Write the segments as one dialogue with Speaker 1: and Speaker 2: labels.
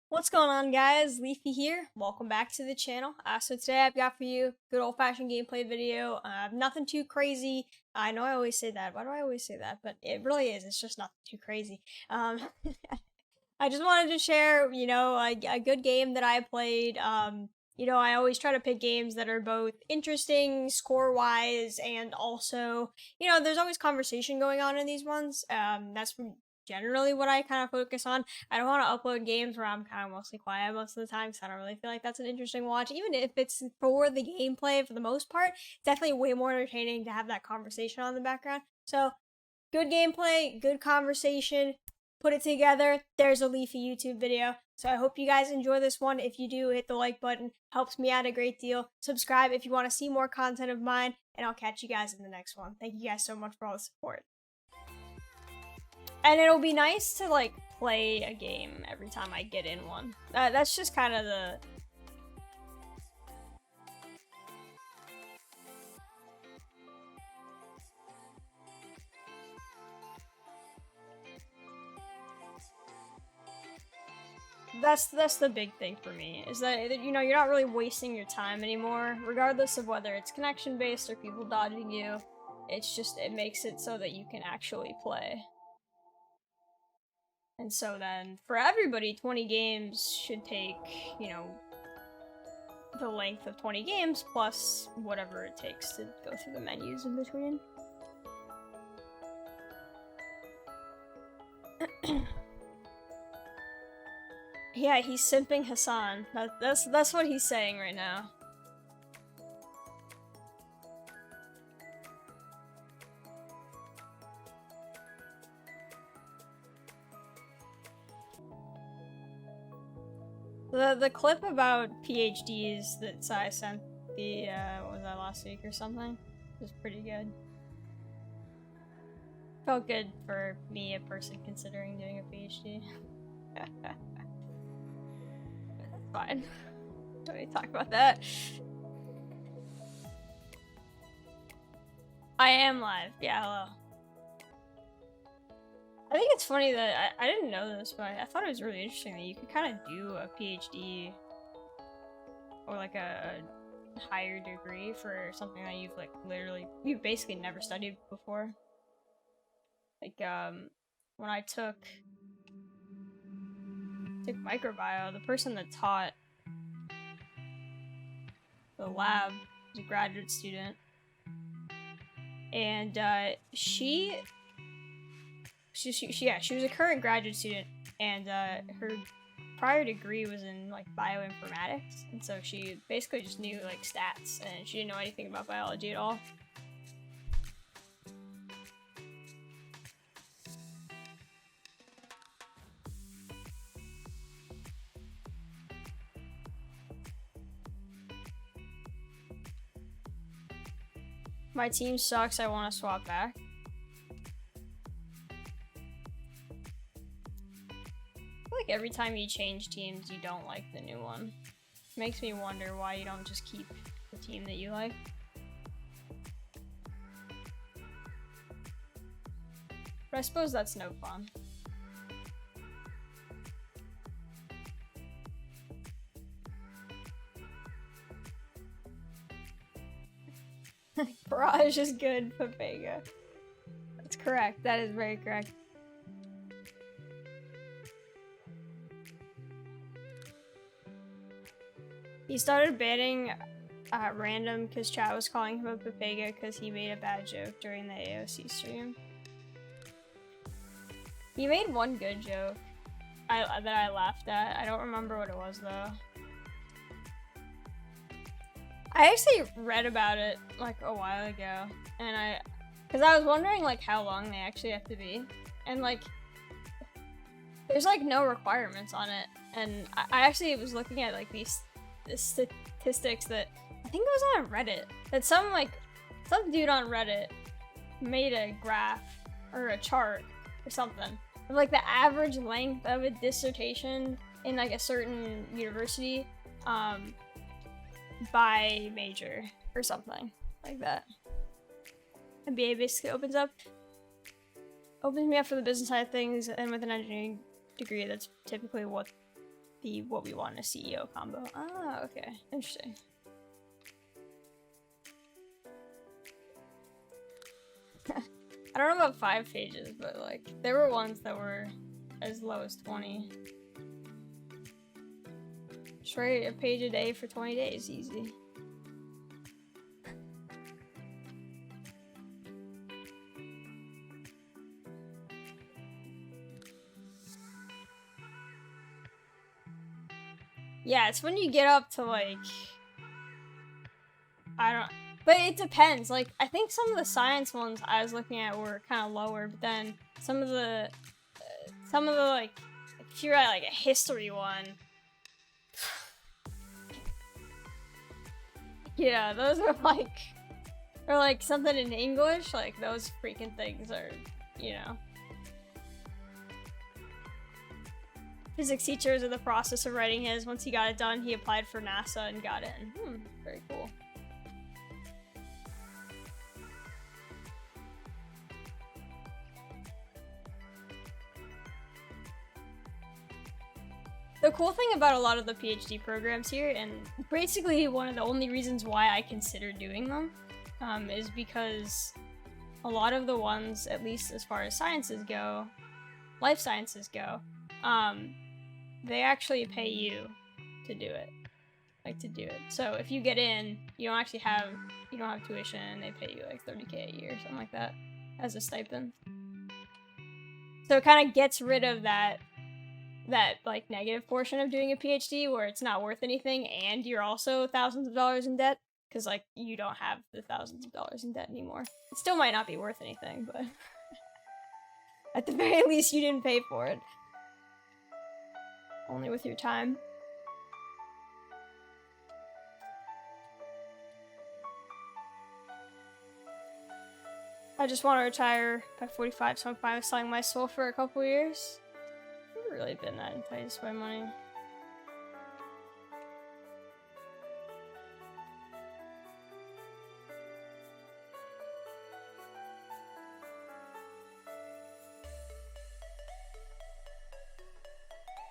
Speaker 1: What's going on, guys? Leafy here. Welcome back to the channel. So today I've got for you a good old-fashioned gameplay video. Nothing too crazy. I know I always say that. Why do I always say that? But it really is. It's just nothing too crazy. I just wanted to share, a good game that I played. I always try to pick games that are both interesting score-wise and also, there's always conversation going on in these ones. That's generally what I kind of focus on. I don't want to upload games where I'm kind of mostly quiet most of the time because I don't really feel like that's an interesting watch. Even if it's for the gameplay for the most part, it's definitely way more entertaining to have that conversation on the background. So, good gameplay, good conversation, put it together. There's a Leafy YouTube video. So I hope you guys enjoy this one. If you do, hit the like button. Helps me out a great deal. Subscribe if you want to see more content of mine, and I'll catch you guys in the next one. Thank you guys so much for all the support. And it'll be nice to, like, play a game every time I get in one. That's just kind of the... That's the big thing for me, is that, you're not really wasting your time anymore, regardless of whether it's connection-based or people dodging you. It's just, it makes it so that you can actually play. And so then, for everybody, 20 games should take, the length of 20 games, plus whatever it takes to go through the menus in between. Yeah, he's simping Hassan. That's what he's saying right now. The clip about PhDs that I sent the, what was that, last week or something? Was pretty good. Felt good for me, a person considering doing a PhD. That's fine. Don't need to talk about that. I am live. Yeah, hello. I think it's funny that I didn't know this, but I thought it was really interesting that you could kind of do a PhD or like a higher degree for something that you've basically never studied before. Like, when I took microbiome, the person that taught the lab was a graduate student, and she was a current graduate student, and her prior degree was in like bioinformatics, and so she basically just knew like stats, and she didn't know anything about biology at all. My team sucks, I want to swap back. I feel like every time you change teams, you don't like the new one. It makes me wonder why you don't just keep the team that you like. But I suppose that's no fun. Barrage is good, Papega. That's correct. That is very correct. He started banning random because chat was calling him a Papega because he made a bad joke during the AOC stream. He made one good joke that I laughed at. I don't remember what it was though. I actually read about it like a while ago, and because I was wondering like how long they actually have to be, and like there's like no requirements on it, and I actually was looking at like these statistics that I think it was on Reddit, that some dude on Reddit made a graph or a chart or something of like the average length of a dissertation in like a certain university by major or something like that. MBA basically opens me up for the business side of things, and with an engineering degree, that's typically what the what we want in a CEO combo. Ah, okay, interesting. I don't know about 5 pages, but like there were ones that were as low as 20. Just write a page a day for 20 days, easy. Yeah, it's when you get up to like, I don't, but it depends. Like, I think some of the science ones I was looking at were kind of lower, but then some of the like, if you write like a history one, yeah, those are like, or like something in English, like those freaking things are, you know. Physics teacher is in the process of writing his. Once he got it done, he applied for NASA and got in. Very cool. The cool thing about a lot of the PhD programs here, and basically one of the only reasons why I consider doing them, is because a lot of the ones, at least as far as sciences go, life sciences go, they actually pay you to do it. So if you get in, you don't have tuition, they pay you like 30K a year or something like that as a stipend. So it kind of gets rid of that like negative portion of doing a PhD where it's not worth anything and you're also thousands of dollars in debt, because like you don't have the thousands of dollars in debt anymore. It still might not be worth anything, but at the very least you didn't pay for it. Only with your time. I just want to retire by 45, so I'm fine with selling my soul for a couple years. I've never really been that enticed by money.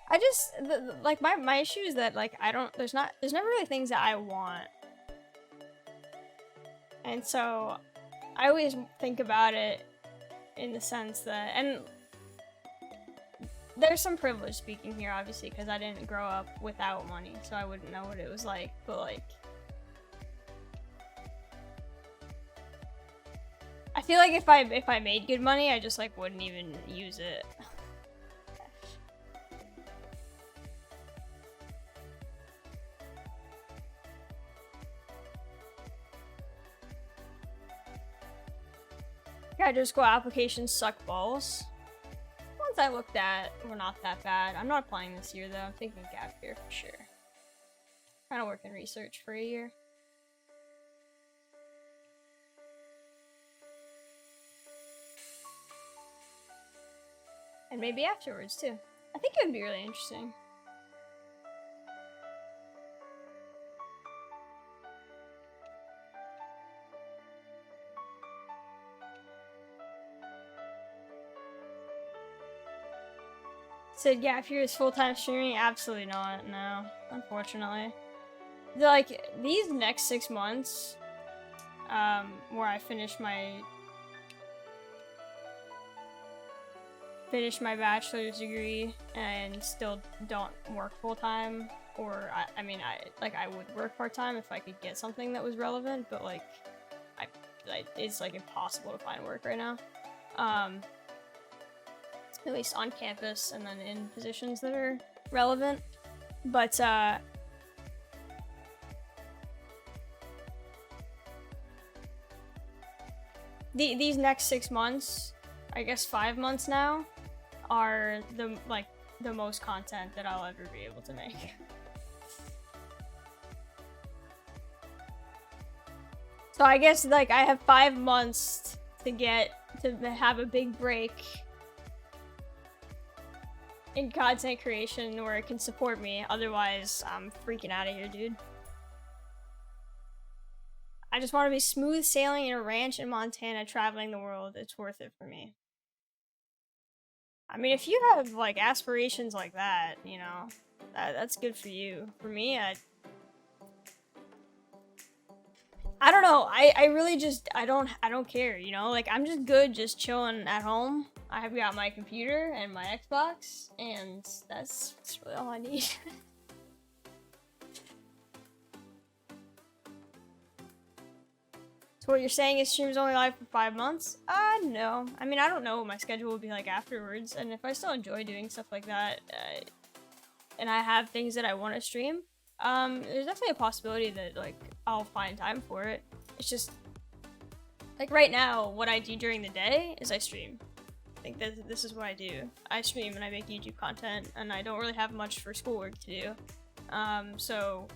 Speaker 1: I just, like, my issue is that, like, there's never really things that I want. And so, I always think about it in the sense that, and there's some privilege speaking here, obviously, because I didn't grow up without money, so I wouldn't know what it was like, but, like, I feel like if I made good money, I just, like, wouldn't even use it. Graduate school applications suck balls. The ones I looked at were not that bad. I'm not applying this year though. I'm thinking gap year for sure. Trying to work in research for a year. And maybe afterwards too. I think it would be really interesting. Said gap year is full-time streaming? Absolutely not, no. Unfortunately. Like, these next 6 months, where I finish my bachelor's degree and still don't work full-time, or I mean, I would work part-time if I could get something that was relevant, but like, it's like impossible to find work right now. At least on campus and then in positions that are relevant. But these next 6 months, I guess 5 months now, are the most content that I'll ever be able to make. So I guess like I have 5 months to have a big break in content creation where it can support me. Otherwise, I'm freaking out of here, dude. I just want to be smooth sailing in a ranch in Montana, traveling the world. It's worth it for me. I mean, if you have like aspirations like that, you know, That's good for you. For me, I don't know. I really just I don't care, you know? Like I'm just good just chilling at home. I've got my computer and my Xbox, and that's really all I need. So what you're saying is streams only live for 5 months? No. I mean, I don't know what my schedule will be like afterwards, and if I still enjoy doing stuff like that, and I have things that I want to stream, there's definitely a possibility that, like, I'll find time for it. It's just, like, right now, what I do during the day is I stream. I think that this is what I do. I stream and I make YouTube content, and I don't really have much for schoolwork to do. So,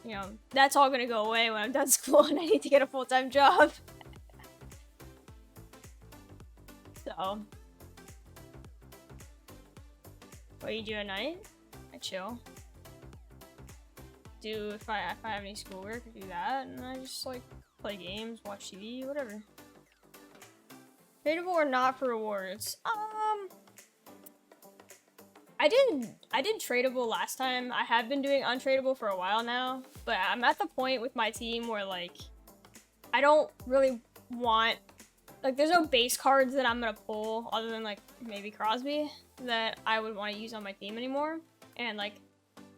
Speaker 1: you know, that's all gonna go away when I'm done school and I need to get a full-time job. So, what do you do at night? I chill. If I have any schoolwork, I do that, and I just like play games, watch TV, whatever. Tradable or not for rewards? I did tradable last time. I have been doing untradable for a while now, but I'm at the point with my team where like I don't really want, like, there's no base cards that I'm gonna pull other than like maybe Crosby that I would want to use on my team anymore. And like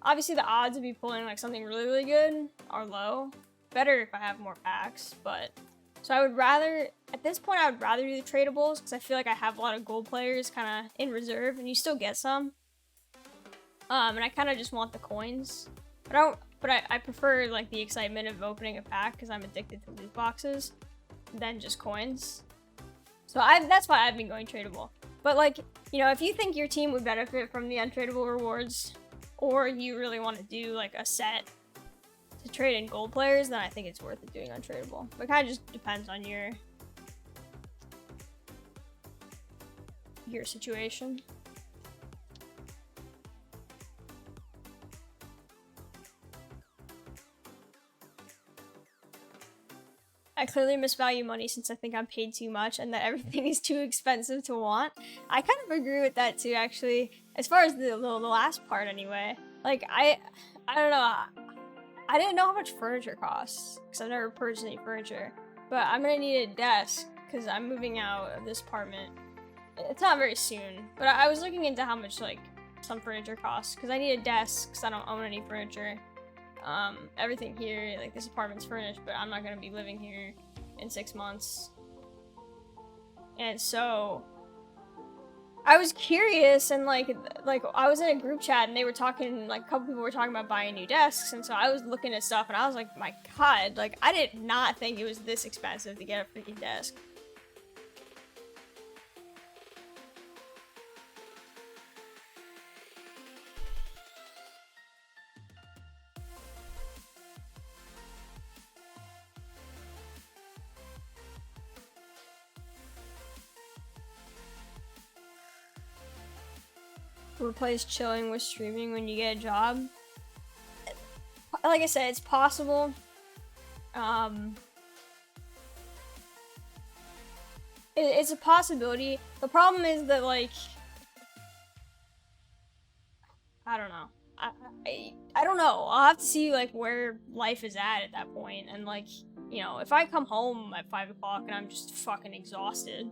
Speaker 1: obviously the odds of me pulling like something really good are low. Better if I have more packs, but so I would rather, at this point I would rather do the tradables because I feel like I have a lot of gold players kind of in reserve and you still get some. And I kind of just want the coins, but I prefer like the excitement of opening a pack because I'm addicted to loot boxes than just coins. So that's why I've been going tradable. But like, you know, if you think your team would benefit from the untradable rewards, or you really want to do like a set to trade in gold players, then I think it's worth it doing untradable. But it kind of just depends on your situation. I clearly misvalue money since I think I'm paid too much and that everything is too expensive to want. I kind of agree with that too, actually. As far as the last part anyway. Like, I don't know. I didn't know how much furniture costs because I've never purchased any furniture. But I'm gonna need a desk because I'm moving out of this apartment. It's not very soon, but I was looking into how much like some furniture costs because I need a desk because I don't own any furniture. Everything here, like this apartment's furnished, but I'm not gonna be living here in 6 months. And so I was curious, and like I was in a group chat and they were talking, like a couple people were talking about buying new desks, and so I was looking at stuff and I was like, my god, like I did not think it was this expensive to get a freaking desk. Replace chilling with streaming when you get a job. Like I said, it's possible. It's a possibility. The problem is that, like, I don't know. I don't know. I'll have to see like where life is at that point, and like, you know, if I come home at 5 o'clock and I'm just fucking exhausted,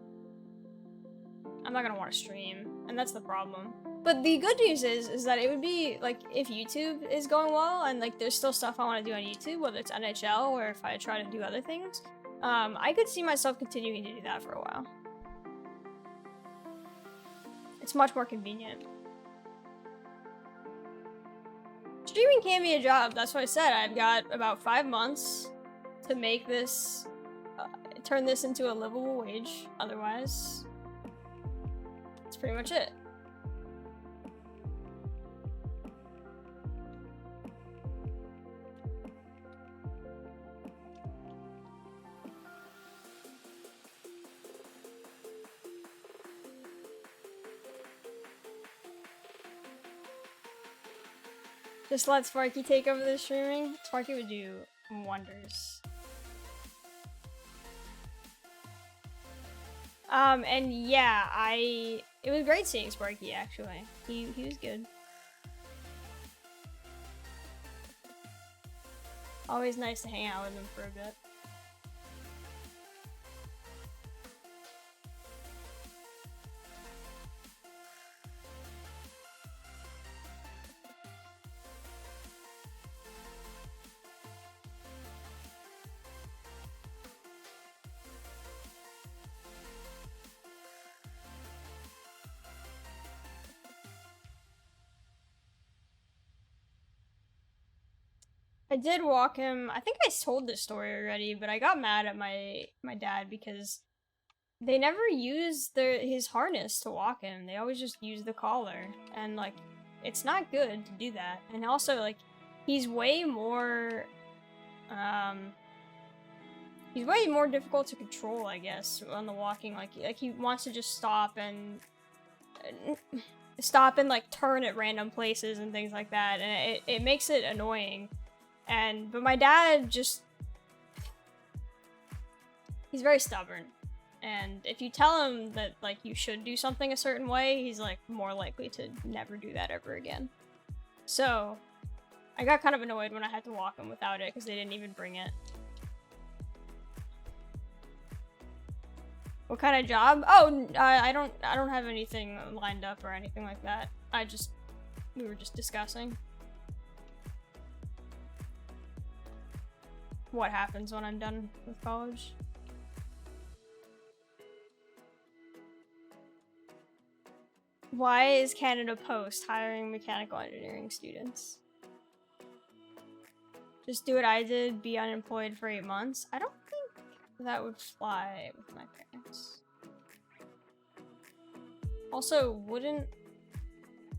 Speaker 1: I'm not gonna want to stream, and that's the problem. But the good news is that it would be, like, if YouTube is going well, and, like, there's still stuff I want to do on YouTube, whether it's NHL or if I try to do other things, I could see myself continuing to do that for a while. It's much more convenient. Streaming can be a job, that's what I said. I've got about 5 months to make this, turn this into a livable wage, otherwise, that's pretty much it. Just let Sparky take over the streaming. Sparky would do wonders. And yeah, it was great seeing Sparky, actually. He was good. Always nice to hang out with him for a bit. I did walk him. I think I told this story already, but I got mad at my dad because they never use his harness to walk him. They always just use the collar, and like it's not good to do that. And also like he's way more difficult to control, I guess, on the walking. Like he wants to just stop and like turn at random places and things like that, and it makes it annoying. But my dad just, he's very stubborn. And if you tell him that, like, you should do something a certain way, he's, like, more likely to never do that ever again. So, I got kind of annoyed when I had to walk him without it, because they didn't even bring it. What kind of job? Oh, I don't have anything lined up or anything like that. We were just discussing what happens when I'm done with college. Why is Canada Post hiring mechanical engineering students? Just do what I did, be unemployed for 8 months? I don't think that would fly with my parents. Also, wouldn't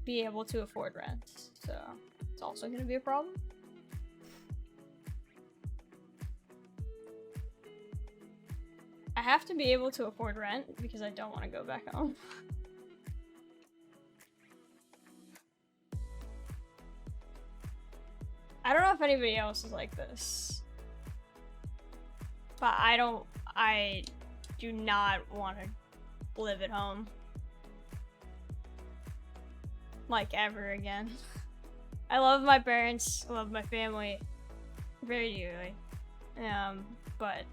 Speaker 1: be able to afford rent, so it's also gonna be a problem. I have to be able to afford rent because I don't want to go back home. I don't know if anybody else is like this, but I do not want to live at home, like, ever again. I love my parents, I love my family very dearly, but